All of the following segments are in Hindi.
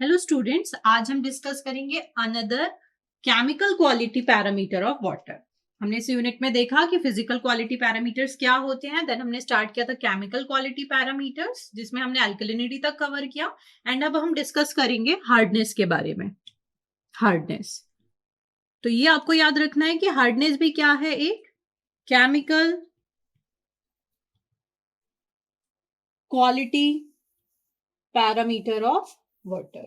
हेलो स्टूडेंट्स, आज हम डिस्कस करेंगे another chemical quality parameter of water. हमने इस यूनिट में देखा कि फिजिकल क्वालिटी पैरामीटर्स क्या होते हैं। देन हमने स्टार्ट किया था केमिकल क्वालिटी पैरामीटर्स, जिसमें हमने अल्कलिनिटी तक कवर किया। एंड अब हम डिस्कस करेंगे हार्डनेस के बारे में। हार्डनेस, तो ये आपको याद रखना है कि हार्डनेस भी क्या है, एक chemical quality parameter of water.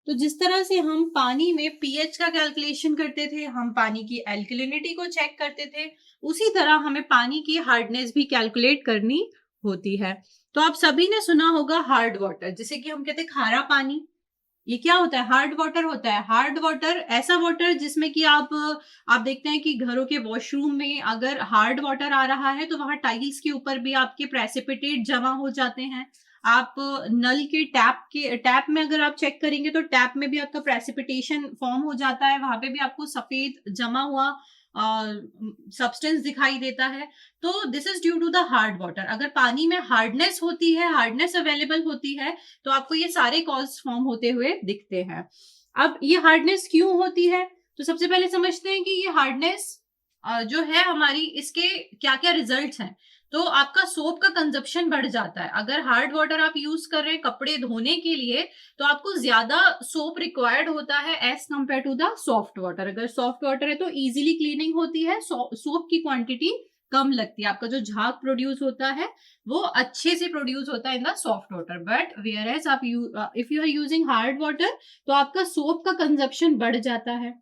तो जिस तरह से हम पानी में पीएच का कैलकुलेशन करते थे, हम पानी की एल्कलिनिटी को चेक करते थे, उसी तरह हमें पानी की हार्डनेस भी कैलकुलेट करनी होती है। तो आप सभी ने सुना होगा हार्ड वाटर, जिसे कि हम कहते हैं खारा पानी। ये क्या होता है? हार्ड वाटर होता है। हार्ड वाटर ऐसा वाटर जिसमें कि आप देखते हैं कि घरों के वॉशरूम में अगर हार्ड वाटर आ रहा है तो वहां टाइल्स के ऊपर भी आपके प्रेसिपिटेट जमा हो जाते हैं। आप नल के टैप में अगर आप चेक करेंगे तो टैप में भी आपका प्रेसिपिटेशन फॉर्म हो जाता है, वहां पे भी आपको सफेद जमा हुआ सब्सटेंस दिखाई देता है। तो this is due to the hard water. अगर पानी में हार्डनेस होती है, हार्डनेस अवेलेबल होती है, तो आपको ये सारे कॉल्स फॉर्म होते हुए दिखते हैं। अब ये हार्डनेस क्यों होती है, तो सबसे पहले समझते हैं कि ये हार्डनेस जो है हमारी, इसके क्या क्या रिजल्ट्स हैं। तो आपका सोप का कंजप्शन बढ़ जाता है। अगर हार्ड वाटर आप यूज कर रहे हैं कपड़े धोने के लिए, तो आपको ज्यादा सोप रिक्वायर्ड होता है as compare to the soft water. अगर सॉफ्ट वाटर है तो इजीली क्लीनिंग होती है, सोप की क्वांटिटी कम लगती है, आपका जो झाग प्रोड्यूस होता है वो अच्छे से प्रोड्यूस होता है in the soft water. But whereas आप if you are using hard water, तो आपका सोप का कंजप्शन बढ़ जाता है।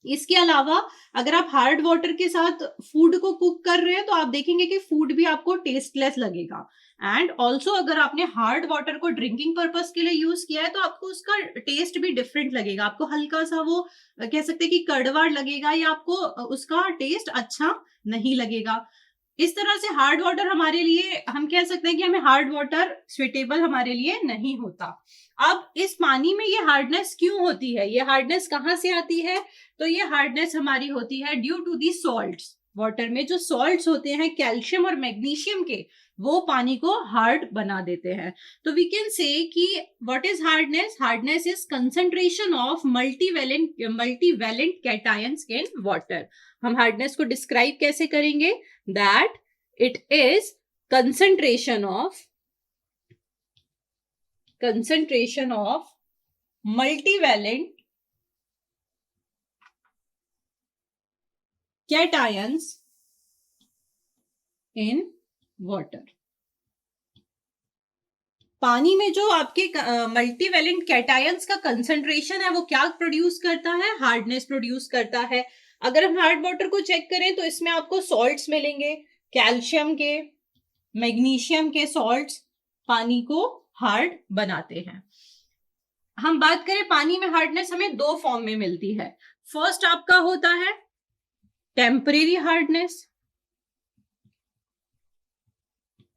इसके अलावा अगर आप हार्ड वाटर के साथ फूड को कुक कर रहे हैं, तो आप देखेंगे कि फूड भी आपको टेस्टलेस लगेगा। एंड ऑल्सो अगर आपने हार्ड वाटर को ड्रिंकिंग पर्पस के लिए यूज किया है, तो आपको उसका टेस्ट भी डिफरेंट लगेगा। आपको हल्का सा वो कह सकते हैं कि कड़वा लगेगा, या आपको उसका टेस्ट अच्छा नहीं लगेगा। इस तरह से हार्ड वाटर हमारे लिए, हम कह सकते हैं कि हमें हार्ड वाटर स्वीटेबल हमारे लिए नहीं होता। अब इस पानी में ये हार्डनेस क्यों होती है, ये हार्डनेस कहाँ से आती है? तो ये हार्डनेस हमारी होती है due to the salts. Water में जो सॉल्ट्स होते हैं कैल्शियम और मैग्नीशियम के, वो पानी को हार्ड बना देते हैं। तो वी कैन से कि what is hardness? Hardness is concentration of multivalent cations in water. हम हार्डनेस को डिस्क्राइब कैसे करेंगे? That it is concentration of multivalent cations in water। पानी में जो आपके मल्टीवैलेंट कैटायंस का कंसंट्रेशन है, वो क्या प्रोड्यूस करता है? हार्डनेस प्रोड्यूस करता है। अगर हम हार्ड वाटर को चेक करें तो इसमें आपको सॉल्ट्स मिलेंगे, कैल्शियम के, मैग्नीशियम के सॉल्ट्स पानी को हार्ड बनाते हैं। हम बात करें पानी में हार्डनेस हमें दो फॉर्म में मिलती है। फर्स्ट आपका होता है टेम्परेरी हार्डनेस,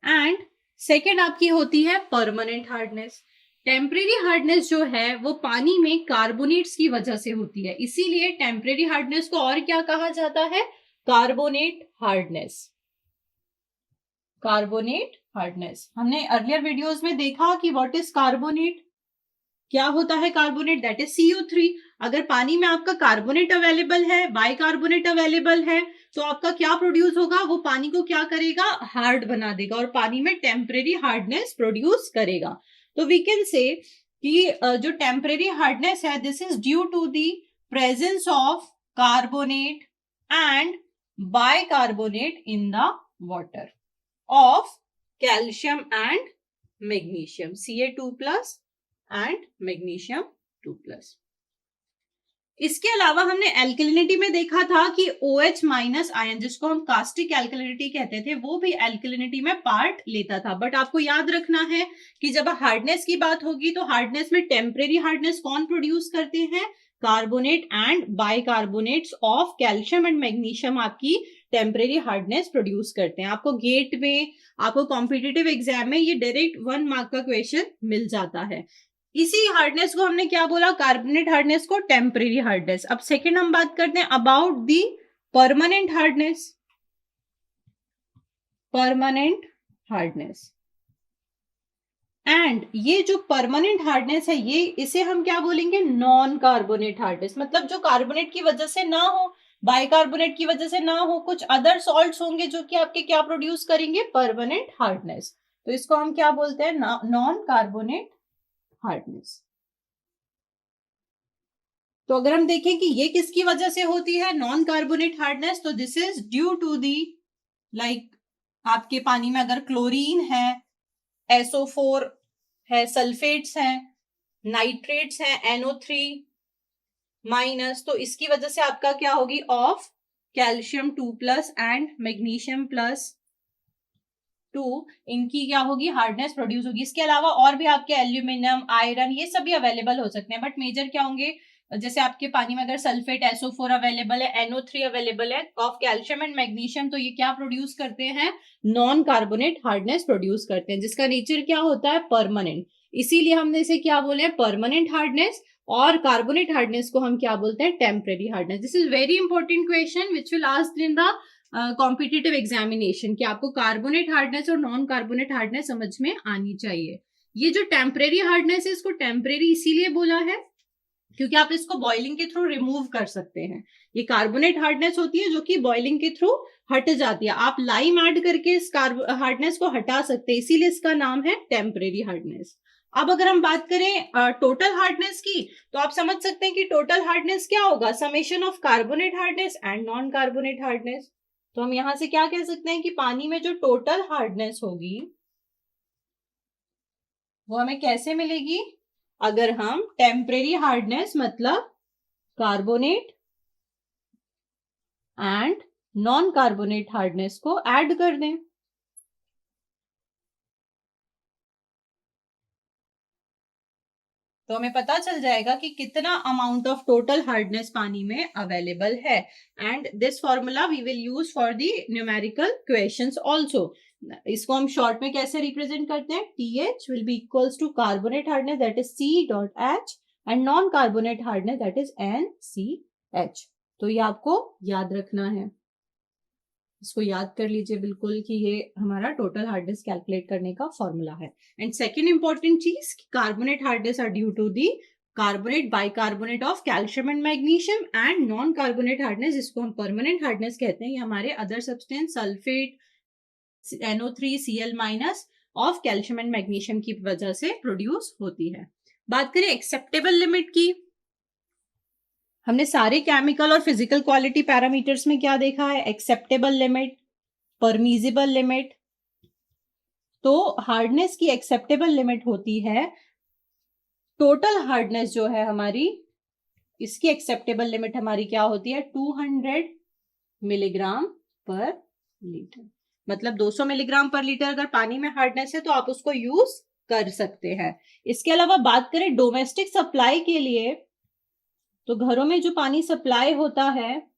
एंड सेकेंड आपकी होती है परमानेंट हार्डनेस। टेम्परेरी हार्डनेस जो है वो पानी में कार्बोनेट्स की वजह से होती है, इसीलिए टेम्परेरी हार्डनेस को और क्या कहा जाता है? Carbonate hardness. कार्बोनेट हार्डनेस हमने अर्लियर वीडियोस में देखा कि व्हाट इज कार्बोनेट, क्या होता है कार्बोनेट? That is CO3। अगर पानी में आपका कार्बोनेट अवेलेबल है, बाइकार्बोनेट अवेलेबल है, तो आपका क्या प्रोड्यूस होगा? वो पानी को क्या करेगा? हार्ड बना देगा, और पानी में टेम्परेरी हार्डनेस प्रोड्यूस करेगा। तो वी कैन से कि जो टेम्परेरी हार्डनेस है, this is due to the presence of carbonate and bicarbonate in the water of calcium and magnesium, Ca2+ and magnesium 2+। इसके अलावा हमने एल्कलिनिटी में देखा था कि OH- आयन, जिसको हम कास्टिक एल्कलिनिटी कहते थे, वो भी एल्कलिनिटी में पार्ट लेता था। बट आपको याद रखना है कि जब हार्डनेस की बात होगी, तो हार्डनेस में टेम्परेरी हार्डनेस कौन प्रोड्यूस करते हैं? Carbonate and bicarbonates of calcium and magnesium आपकी टेम्परेरी हार्डनेस प्रोड्यूस करते हैं। आपको गेट में, आपको कॉम्पिटिटिव एग्जाम में ये डायरेक्ट 1 मार्क का क्वेश्चन मिल जाता है। इसी हार्डनेस को हमने क्या बोला? कार्बोनेट हार्डनेस को टेम्परेरी हार्डनेस। अब सेकेंड हम बात करते हैं about the permanent hardness. Permanent hardness, and ये जो परमानेंट हार्डनेस है, ये इसे हम क्या बोलेंगे, नॉन कार्बोनेट हार्डनेस। मतलब जो कार्बोनेट की वजह से ना हो, बाइकार्बोनेट की वजह से ना हो, कुछ अदर सॉल्ट्स होंगे जो कि आपके क्या प्रोड्यूस करेंगे, परमानेंट हार्डनेस। तो इसको हम क्या बोलते हैं, नॉन कार्बोनेट हार्डनेस। तो अगर हम देखें कि ये किसकी वजह से होती है नॉन कार्बोनेट हार्डनेस, तो this is due to the, like आपके पानी में अगर क्लोरीन है, SO4 है, सल्फेट्स हैं, नाइट्रेट्स हैं, NO3 माइनस, तो इसकी वजह से आपका क्या होगी, ऑफ कैल्शियम 2+ एंड मैग्नीशियम +2, इनकी क्या होगी, हार्डनेस प्रोड्यूस होगी। इसके अलावा और भी आपके एल्यूमिनियम, आयरन, ये सभी अवेलेबल हो सकते हैं, बट मेजर क्या होंगे, जैसे आपके पानी में अगर सल्फेट SO4 अवेलेबल है, NO3 अवेलेबल है, ऑफ कैल्शियम एंड मैग्नीशियम, तो ये क्या प्रोड्यूस करते हैं, नॉन कार्बोनेट हार्डनेस प्रोड्यूस करते हैं, जिसका नेचर क्या होता है, परमानेंट। इसीलिए हमने इसे क्या बोले हैं, परमानेंट हार्डनेस। और कार्बोनेट हार्डनेस को हम क्या बोलते हैं, temporary hardness. This is very important question which will asked in the competitive examination, कि आपको कार्बोनेट हार्डनेस और नॉन कार्बोनेट हार्डनेस समझ में आनी चाहिए। ये जो टेम्परेरी हार्डनेस है, इसको टेम्परेरी इसीलिए बोला है क्योंकि आप इसको बॉइलिंग के थ्रू रिमूव कर सकते हैं। ये कार्बोनेट हार्डनेस होती है जो कि बॉइलिंग के थ्रू हट जाती है, आप लाइम ऐड करके इस हार्डनेस को हटा सकते हैं, इसीलिए इसका नाम है टेम्परेरी हार्डनेस। अब अगर हम बात करें टोटल हार्डनेस की, तो आप समझ सकते हैं कि टोटल हार्डनेस क्या होगा, summation of carbonate hardness and non carbonate hardness. तो हम यहां से क्या कह सकते हैं कि पानी में जो टोटल हार्डनेस होगी वो हमें कैसे मिलेगी, अगर हम टेम्परेरी हार्डनेस मतलब carbonate and non carbonate hardness को ऐड कर दें। तो हमें पता चल जाएगा कि कितना अमाउंट ऑफ टोटल हार्डनेस पानी में अवेलेबल है। And this formula we will use for the numerical questions also. इसको हम शॉर्ट में कैसे रिप्रेजेंट करते हैं, TH will be equals to carbonate hardness that is C.H and non carbonate hardness that is NCH। तो ये आपको याद रखना है, इसको याद कर लीजिए बिल्कुल कि ये हमारा टोटल हार्डनेस कैलकुलेट करने का फॉर्मूला है। एंड सेकेंड इंपॉर्टेंट चीज, carbonate hardness are due to the carbonate bicarbonate of calcium and magnesium, and non carbonate hardness जिसको हम परमानेंट हार्डनेस कहते हैं, ये हमारे other substance sulphate, NO3 Cl- of calcium and magnesium की वजह से प्रोड्यूस होती है। बात करें एक्सेप्टेबल लिमिट की, हमने सारे केमिकल और फिजिकल क्वालिटी पैरामीटर्स में क्या देखा है, एक्सेप्टेबल लिमिट, परमिजिबल लिमिट। तो हार्डनेस की एक्सेप्टेबल लिमिट होती है, टोटल हार्डनेस जो है हमारी, इसकी एक्सेप्टेबल लिमिट हमारी क्या होती है, 200 मिलीग्राम पर लीटर। मतलब 200 मिलीग्राम पर लीटर अगर पानी में हार्डनेस है तो आप उसको यूज कर सकते हैं। इसके अलावा बात करें डोमेस्टिक सप्लाई के लिए, तो घरों में जो पानी सप्लाई होता है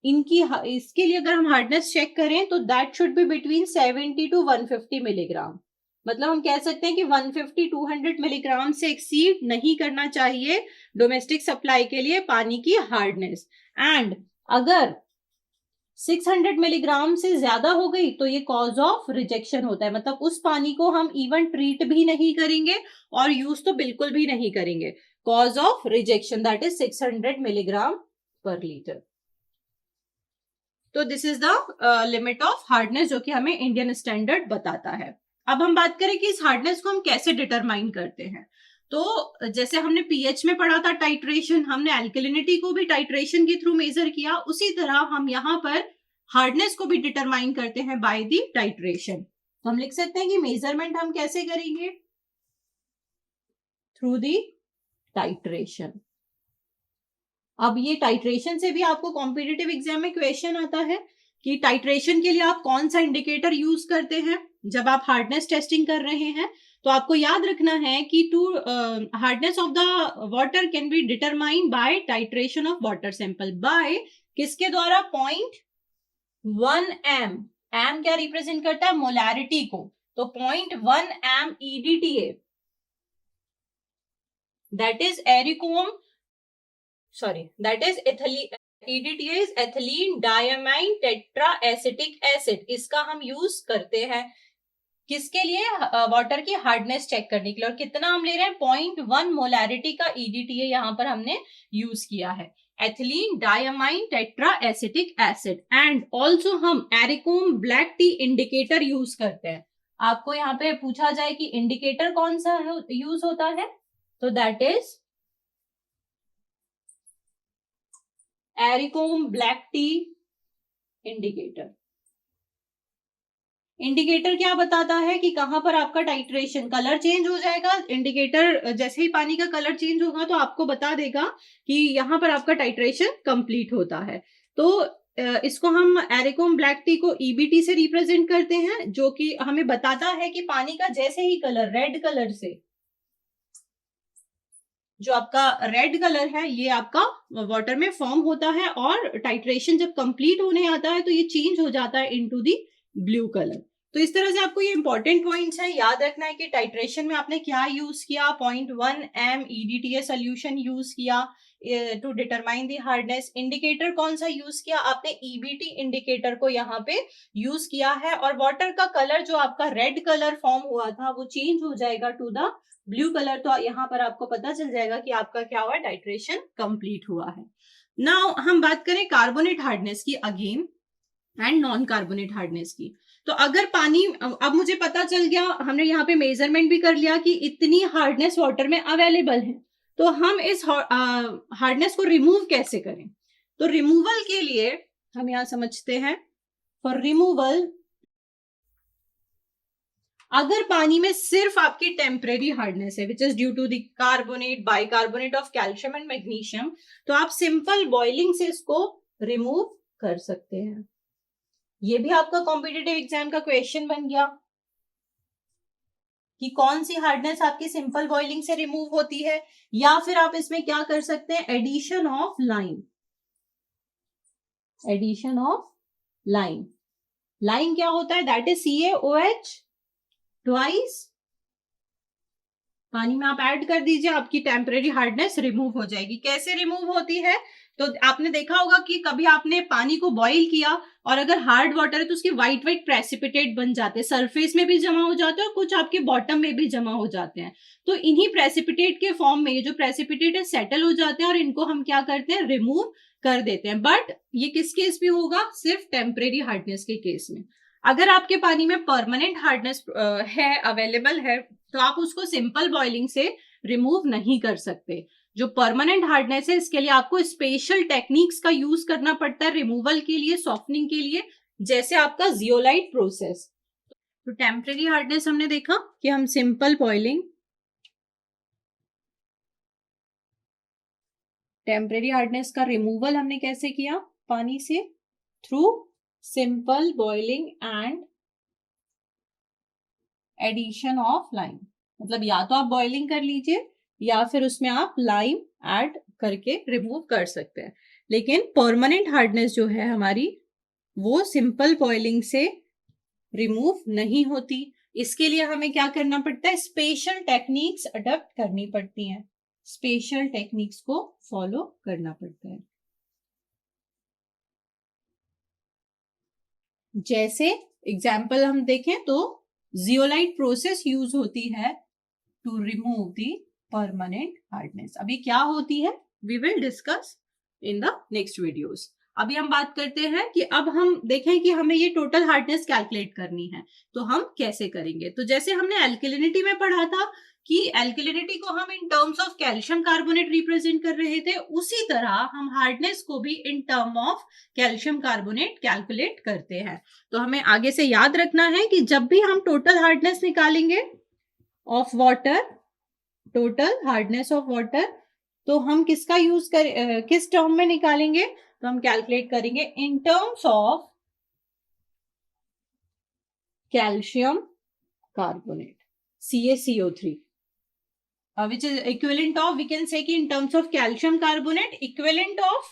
इनकी, इसके लिए अगर हम हार्डनेस चेक करें तो that should be between 70 to 150 milligram. मतलब हम कह सकते हैं कि 150-200 मिलीग्राम से एक्सीड नहीं करना चाहिए डोमेस्टिक सप्लाई के लिए पानी की हार्डनेस। एंड अगर 600 मिलीग्राम से ज्यादा हो गई तो ये कॉज ऑफ रिजेक्शन होता है, मतलब उस पानी को हम इवन ट्रीट भी नहीं करेंगे और यूज तो बिल्कुल भी नहीं करेंगे। Cause of rejection that is 600 milligram per litre. तो this is the limit of hardness जो कि हमें इंडियन स्टैंडर्ड बताता है। अब हम बात करें कि इस हार्डनेस को हम कैसे डिटरमाइन करते हैं। तो जैसे हमने पीएच में पढ़ा था टाइट्रेशन, हमने एल्कलिनिटी को भी टाइट्रेशन के थ्रू मेजर किया, उसी तरह हम यहाँ पर हार्डनेस को भी डिटरमाइन करते हैं बाय द टाइट्रेशन। तो हम लिख सकते हैं कि मेजरमेंट हम कैसे करेंगे, थ्रू दी टाइट्रेशन। अब ये टाइट्रेशन से भी आपको कॉम्पिटिटिव एग्जाम में क्वेश्चन आता है कि टाइट्रेशन के लिए आप कौन सा इंडिकेटर यूज करते हैं जब आप हार्डनेस टेस्टिंग कर रहे हैं। तो आपको याद रखना है कि to hardness of the water can be determined by titration of water sample by किसके द्वारा, 0.1 एम। एम क्या रिप्रेजेंट करता है, मोलैरिटी को। तो 0.1 M EDTA that is eriochrome, sorry, that is ethylene, EDTA is ethylene diamine tetracetic acid, इसका हम यूज करते हैं किसके लिए? वाटर की हार्डनेस चेक करने के लिए। और कितना हम ले रहे हैं? 0.1 मोलैरिटी का EDTA यहाँ पर हमने यूज किया है। Ethylene diamine tetra acetic acid. And also हम एरिकोम ब्लैक टी इंडिकेटर यूज करते हैं। आपको यहाँ पे पूछा जाए कि इंडिकेटर कौन सा यूज होता है, तो that is eriochrome black T indicator. Indicator क्या बताता है कि कहां पर आपका टाइट्रेशन, कलर चेंज हो जाएगा। इंडिकेटर जैसे ही पानी का कलर चेंज होगा तो आपको बता देगा कि यहां पर आपका टाइट्रेशन कंप्लीट होता है। तो इसको हम एरिकोम ब्लैक टी को EBT से रिप्रेजेंट करते हैं, जो कि हमें बताता है कि पानी का जैसे ही कलर रेड कलर से, जो आपका रेड कलर है ये आपका वाटर में फॉर्म होता है, और टाइट्रेशन जब कंप्लीट होने आता है तो ये चेंज हो जाता है इनटू दी ब्लू कलर। तो इस तरह से आपको ये इंपॉर्टेंट पॉइंट्स है, याद रखना है कि टाइट्रेशन में आपने क्या यूज किया। 0.1 m EDTA सोल्यूशन यूज किया to determine the hardness. Indicator कौन सा यूज किया आपने? EBT इंडिकेटर को यहाँ पे यूज किया है। और वाटर का कलर जो आपका रेड कलर फॉर्म हुआ था वो चेंज हो जाएगा टू द ब्लू कलर। तो यहाँ पर आपको पता चल जाएगा कि आपका क्या हुआ, टाइट्रेशन कंप्लीट हुआ है। नाउ हम बात करें कार्बोनेट हार्डनेस की again, and non carbonate hardness की। तो अगर पानी, अब मुझे पता चल गया, हमने यहाँ पे मेजरमेंट भी कर लिया कि इतनी हार्डनेस वाटर में अवेलेबल है, तो हम इस हार्डनेस को रिमूव कैसे करें? तो रिमूवल के लिए हम यहाँ समझते हैं, फॉर रिमूवल, अगर पानी में सिर्फ आपकी टेम्परेरी हार्डनेस है which is due to the carbonate, bicarbonate of calcium and magnesium, तो आप सिंपल बॉइलिंग से इसको रिमूव कर सकते हैं। ये भी आपका कॉम्पिटिटिव एग्जाम का क्वेश्चन बन गया कि कौन सी हार्डनेस आपकी सिंपल बॉइलिंग से रिमूव होती है। या फिर आप इसमें क्या कर सकते हैं, addition of lime. Addition of lime, lime क्या होता है? दैट इज CaOH ट्वाइस, पानी में आप ऐड कर दीजिए, आपकी टेम्परेरी हार्डनेस रिमूव हो जाएगी। कैसे रिमूव होती है? तो आपने देखा होगा कि कभी आपने पानी को बॉईल किया और अगर हार्ड वाटर है तो उसके व्हाइट व्हाइट प्रेसिपिटेट बन जाते हैं, सरफेस में भी जमा हो जाते हैं और कुछ आपके बॉटम में भी जमा हो जाते हैं। तो इन्हीं प्रेसिपिटेट के फॉर्म में ये जो प्रेसिपिटेट है सेटल हो जाते हैं और इनको हम क्या करते हैं, रिमूव कर देते हैं। बट ये किस केस में होगा? सिर्फ टेम्परेरी हार्डनेस के केस में। अगर आपके पानी में परमानेंट हार्डनेस है, अवेलेबल है, तो आप उसको सिंपल बॉइलिंग से रिमूव नहीं कर सकते। जो परमानेंट हार्डनेस है इसके लिए आपको स्पेशल टेक्निक्स का यूज करना पड़ता है रिमूवल के लिए, सॉफ्टनिंग के लिए, जैसे आपका जियोलाइट प्रोसेस। तो टेम्परेरी हार्डनेस हमने देखा कि हम सिंपल बॉइलिंग, टेम्परेरी हार्डनेस का रिमूवल हमने कैसे किया पानी से? Through simple boiling and addition of lime. मतलब या तो आप बॉइलिंग कर लीजिए या फिर उसमें आप लाइम ऐड करके रिमूव कर सकते हैं। लेकिन परमानेंट हार्डनेस जो है हमारी, वो सिंपल बॉइलिंग से रिमूव नहीं होती। इसके लिए हमें क्या करना पड़ता है? स्पेशल टेक्निक्स अडॉप्ट करनी पड़ती हैं, स्पेशल टेक्निक्स को फॉलो करना पड़ता है। जैसे एग्जाम्पल हम देखें तो जियोलाइट प्रोसेस यूज होती है to remove the permanent hardness. अभी क्या होती है we will discuss in the next videos. अभी हम बात करते हैं कि अब हम देखें कि हमें ये टोटल हार्डनेस कैलकुलेट करनी है, तो हम कैसे करेंगे। तो जैसे हमने एल्कलिनिटी में पढ़ा था कि एल्कलिनिटी को हम in terms of calcium carbonate represent कर रहे थे, उसी तरह हम हार्डनेस को भी in term of calcium carbonate calculate करते हैं। तो हमें आगे से याद रखना है कि जब भी हम टोटल हार्डनेस निकालेंगे of water, total hardness of water, तो हम किसका यूज कर किस टर्म में निकालेंगे? तो हम कैलकुलेट करेंगे in terms of calcium carbonate, CaCO3, which is equivalent of, we can say कि in terms of calcium carbonate equivalent of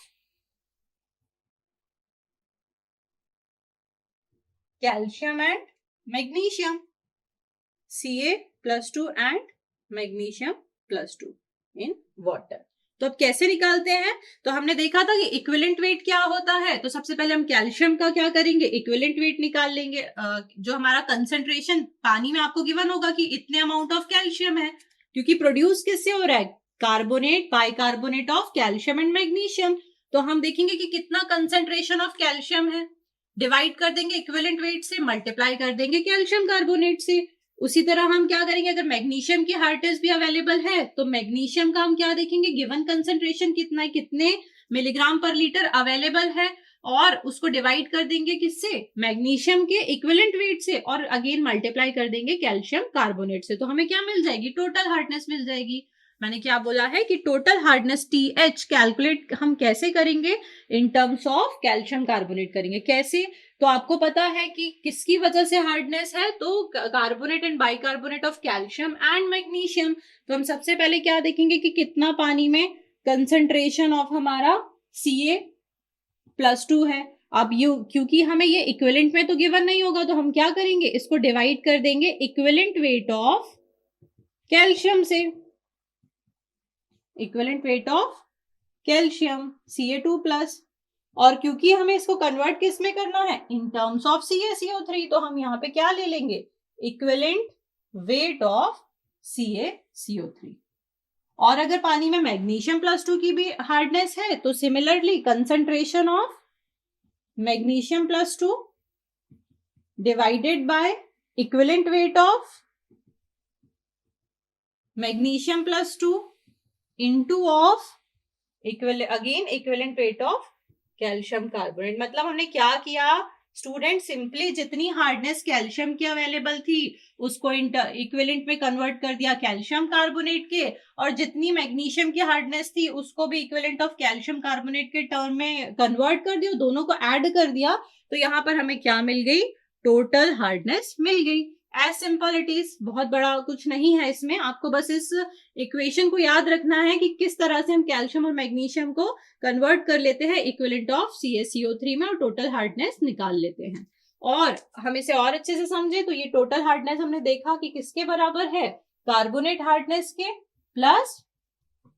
calcium and magnesium, Ca+2 and magnesium+2 in water. तो अब कैसे निकालते हैं? तो हमने देखा था कि इक्विवेलेंट वेट क्या होता है। तो सबसे पहले हम कैल्शियम का क्या करेंगे, इक्विवेलेंट वेट निकाल लेंगे। जो हमारा कंसेंट्रेशन पानी में आपको गिवन होगा कि इतने अमाउंट ऑफ कैल्शियम है, क्योंकि प्रोड्यूस किससे हो रहा है, carbonate, bicarbonate of calcium and magnesium. तो हम देखेंगे कि कितना कंसेंट्रेशन ऑफ कैल्शियम है, डिवाइड कर देंगे इक्विवेलेंट वेट से, मल्टीप्लाई कर देंगे कैल्शियम कार्बोनेट से। उसी तरह हम क्या करेंगे, अगर मैग्नीशियम की हार्डनेस भी अवेलेबल है तो मैग्नीशियम का हम क्या देखेंगे, गिवन कंसेंट्रेशन कितना है, कितने मिलीग्राम पर लीटर अवेलेबल है, और उसको डिवाइड कर देंगे किससे, मैग्नीशियम के इक्विवेलेंट वेट से, और अगेन मल्टीप्लाई कर देंगे कैल्शियम कार्बोनेट से। तो हमें क्या मिल जाएगी, टोटल हार्डनेस मिल जाएगी। मैंने क्या बोला है कि टोटल हार्डनेस TH कैलकुलेट हम कैसे करेंगे, in terms of calcium carbonate करेंगे। कैसे, तो आपको पता है कि किसकी वजह से हार्डनेस है, तो carbonate and bicarbonate of calcium and magnesium. तो हम सबसे पहले क्या देखेंगे कि कितना पानी में कंसंट्रेशन ऑफ हमारा Ca+2 है। अब क्योंकि हमें ये इक्विवेलेंट में तो गिवन नहीं होगा, तो हम क्या करेंगे, इसको डिवाइड कर देंगे इक्विवेलेंट वेट ऑफ कैल्शियम से, equivalent weight of calcium Ca2+। और क्योंकि हमें इसको कन्वर्ट किस में करना है, इन टर्म्स ऑफ CaCO3, तो हम यहाँ पे क्या ले लेंगे, इक्विवेलेंट वेट ऑफ CaCO3। और अगर पानी में मैग्नीशियम+2 की भी हार्डनेस है तो similarly concentration of magnesium divided by equivalent weight of magnesium into of equivalent weight of calcium carbonate. मतलब हमने क्या किया स्टूडेंट, सिंपली जितनी हार्डनेस कैल्शियम की अवेलेबल थी उसको इक्विवेलेंट में कन्वर्ट कर दिया कैल्शियम कार्बोनेट के, और जितनी मैग्नीशियम की हार्डनेस थी उसको भी इक्विवेलेंट ऑफ कैल्शियम कार्बोनेट के टर्म में कन्वर्ट कर दिया, दोनों को ऐड कर दिया। तो यहाँ पर हमें क्या मिल गई, टोटल हार्डनेस मिल गई। एज सिंपल इट इज, बहुत बड़ा कुछ नहीं है इसमें। आपको बस इस इक्वेशन को याद रखना है कि किस तरह से हम कैल्शियम और मैग्नीशियम को कन्वर्ट कर लेते हैं इक्विवेलेंट ऑफ CaCO3 में और टोटल हार्डनेस निकाल लेते हैं। और हम इसे और अच्छे से समझे तो ये टोटल हार्डनेस हमने देखा कि किसके बराबर है, कार्बोनेट हार्डनेस के प्लस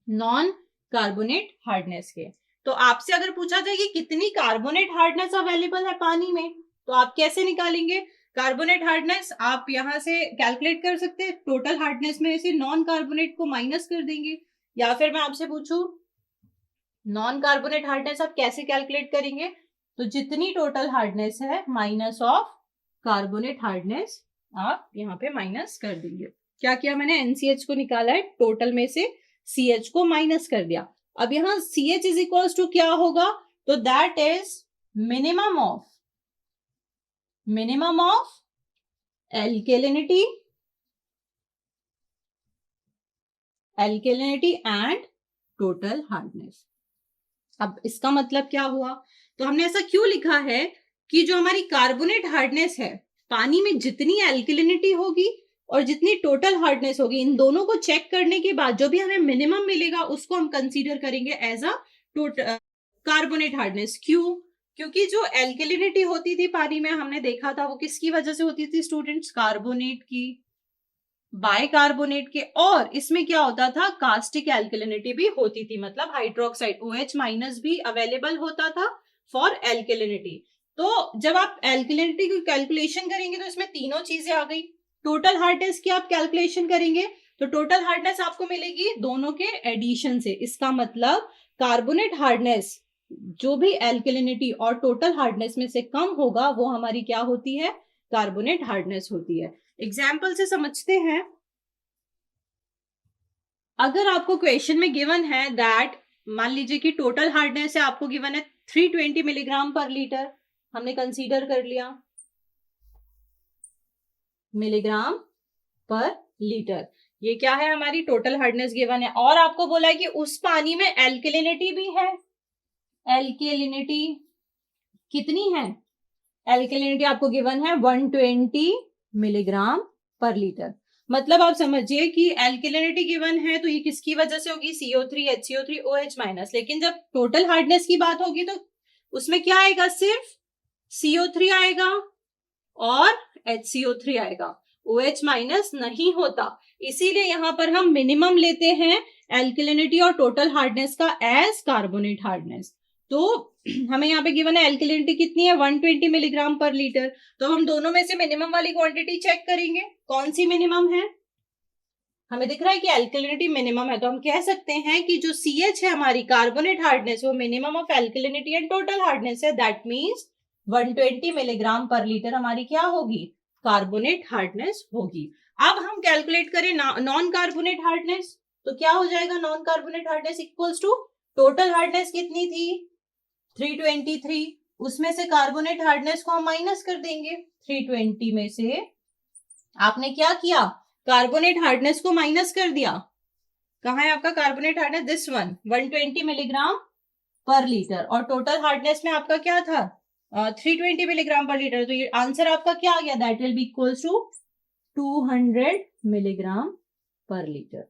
नॉन कार्बोनेट हार्डनेस के। तो आपसे अगर पूछा जाए कि कितनी कार्बोनेट हार्डनेस अवेलेबल है पानी में, तो आप कैसे निकालेंगे कार्बोनेट हार्डनेस, आप यहां से कैलकुलेट कर सकते हैं, टोटल हार्डनेस में से नॉन कार्बोनेट को माइनस कर देंगे। या फिर मैं आपसे पूछूं नॉन कार्बोनेट हार्डनेस आप कैसे कैलकुलेट करेंगे, तो जितनी टोटल हार्डनेस है माइनस ऑफ कार्बोनेट हार्डनेस आप यहाँ पे माइनस कर देंगे। क्या किया मैंने, NCH को निकाला है, टोटल में से CH को माइनस कर दिया। अब यहाँ CH इज इक्वल्स टू क्या होगा, तो that is minimum of alkalinity and total hardness. अब इसका मतलब क्या हुआ, तो हमने ऐसा क्यों लिखा है कि जो हमारी कार्बोनेट हार्डनेस है, पानी में जितनी एल्किलिनिटी होगी और जितनी टोटल हार्डनेस होगी, इन दोनों को चेक करने के बाद जो भी हमें मिनिमम मिलेगा उसको हम कंसीडर करेंगे एज अ कार्बोनेट हार्डनेस। क्यों, क्योंकि जो एल्किलिनिटी होती थी पानी में हमने देखा था वो किसकी वजह से होती थी स्टूडेंट्स, कार्बोनेट की, बाइकार्बोनेट के, और इसमें क्या होता था कास्टिक एल्किलिनिटी भी होती थी, मतलब हाइड्रोक्साइड OH- भी अवेलेबल होता था फॉर एल्किलिनिटी। तो जब आप एल्किलिनिटी की कैलकुलेशन करेंगे तो इसमें तीनों चीजें आ गई। टोटल हार्डनेस की आप कैलकुलेशन करेंगे तो टोटल हार्डनेस आपको मिलेगी दोनों के एडिशन से। इसका मतलब कार्बोनेट हार्डनेस जो भी एल्किलिनिटी और टोटल हार्डनेस में से कम होगा वो हमारी क्या होती है, कार्बोनेट हार्डनेस होती है। एग्जाम्पल से समझते हैं, अगर आपको क्वेश्चन में गिवन है दैट, मान लीजिए कि टोटल हार्डनेस है आपको गिवन है 320 मिलीग्राम पर लीटर, हमने कंसीडर कर लिया मिलीग्राम पर लीटर, ये क्या है हमारी टोटल हार्डनेस गिवन है। और आपको बोला है कि उस पानी में एल्किलिनिटी भी है, एल्किलिनिटी कितनी है, एल्किलिनिटी आपको गिवन है 120 मिलीग्राम पर लीटर। मतलब आप समझिए कि एल्किलिनिटी गिवन है तो ये किसकी वजह से होगी, CO3 HCO3 OH-, लेकिन जब टोटल हार्डनेस की बात होगी तो उसमें क्या आएगा, सिर्फ CO3 आएगा और HCO3 आएगा, OH- नहीं होता। इसीलिए यहां पर हम मिनिमम लेते हैं एल्किलिनिटी और टोटल हार्डनेस का एज कार्बोनेट हार्डनेस। तो हमें यहाँ पे गिवन है एल्किलिनिटी कितनी है 120 मिलीग्राम पर लीटर। तो हम दोनों में से मिनिमम वाली क्वांटिटी चेक करेंगे, कौन सी मिनिमम है। हमें दिख रहा है कि एल्किलिनिटी मिनिमम है, तो हम कह सकते हैं कि जो CH है हमारी कार्बोनेट हार्डनेस वो minimum of alkalinity and total hardness है। That means 120 milligram per litre हमारी क्या होगी, कार्बोनेट हार्डनेस होगी। अब हम कैलकुलेट करें नॉन कार्बोनेट हार्डनेस, तो क्या हो जाएगा non carbonate hardness equals to total hardness कितनी थी 323, उसमें से कार्बोनेट हार्डनेस को हम माइनस कर देंगे। 320 में से आपने क्या किया, कार्बोनेट हार्डनेस को माइनस कर दिया। कहाँ है आपका carbonate hardness, this one 120 milligram per litre, और टोटल हार्डनेस में आपका क्या था 320 मिलीग्राम पर लीटर। तो ये आंसर आपका क्या आ गया, that will be equals to 200 milligram per litre.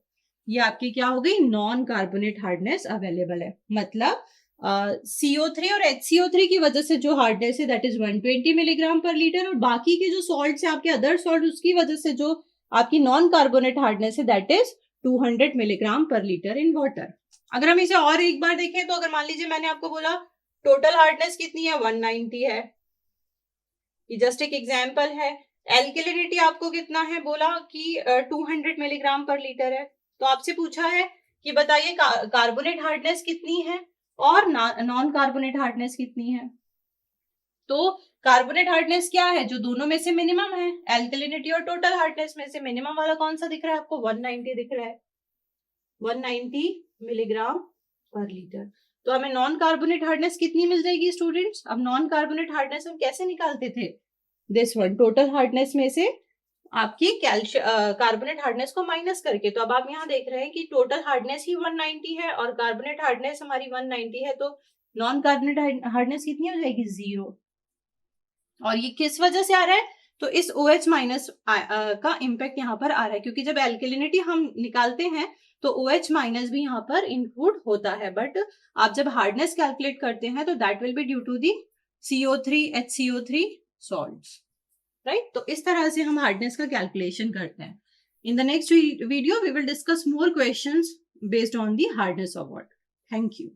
ये आपकी क्या हो गई, नॉन कार्बोनेट हार्डनेस अवेलेबल है। मतलब CO3 और HCO3 की वजह से जो हार्डनेस है that is 120 milligram per litre, और बाकी के जो सॉल्ट्स है आपके अदर सॉल्ट उसकी वजह से जो आपकी नॉन कार्बोनेट हार्डनेस है that is 200 milligram per litre in water. अगर हम इसे और एक बार देखें तो अगर मान लीजिए मैंने आपको बोला टोटल हार्डनेस कितनी है 190 है, ये जस्ट एक एग्जाम्पल है। एल्किलिनिटी आपको कितना है बोला कि 200 मिलीग्राम पर लीटर है। तो आपसे पूछा है कि बताइए कार्बोनेट हार्डनेस कितनी है और नॉन कार्बोनेट हार्डनेस कितनी है। तो कार्बोनेट हार्डनेस क्या है, जो दोनों में से मिनिमम है। एल्किलिनिटी और टोटल हार्डनेस में से मिनिमम वाला कौन सा दिख रहा है आपको, 190 दिख रहा है, 190 मिलीग्राम पर लीटर। तो हमें नॉन कार्बोनेट हार्डनेस कितनी मिल जाएगी स्टूडेंट्स। अब नॉन कार्बोनेट हार्डनेस हम कैसे निकालते थे, दिस वन टोटल हार्डनेस में से आपकी कार्बोनेट हार्डनेस को माइनस करके। तो अब आप यहाँ देख रहे हैं कि टोटल हार्डनेस ही 190 है और कार्बोनेट हार्डनेस हमारी 190 है, तो नॉन कार्बोनेट हार्डनेस कितनी हो जाएगी 0। और ये किस वजह से आ रहा है, तो इस OH माइनस का इम्पैक्ट यहाँ पर आ रहा है, क्योंकि जब एल्किलिनिटी हम निकालते हैं तो OH माइनस भी यहाँ पर इंक्लूड होता है। बट आप जब हार्डनेस कैलकुलेट करते हैं तो that will be due to the CO3 HCO3 salts, right. तो इस तरह से हम हार्डनेस का कैलकुलेशन करते हैं। In the next video we will discuss more questions based on the hardness of water. Thank you.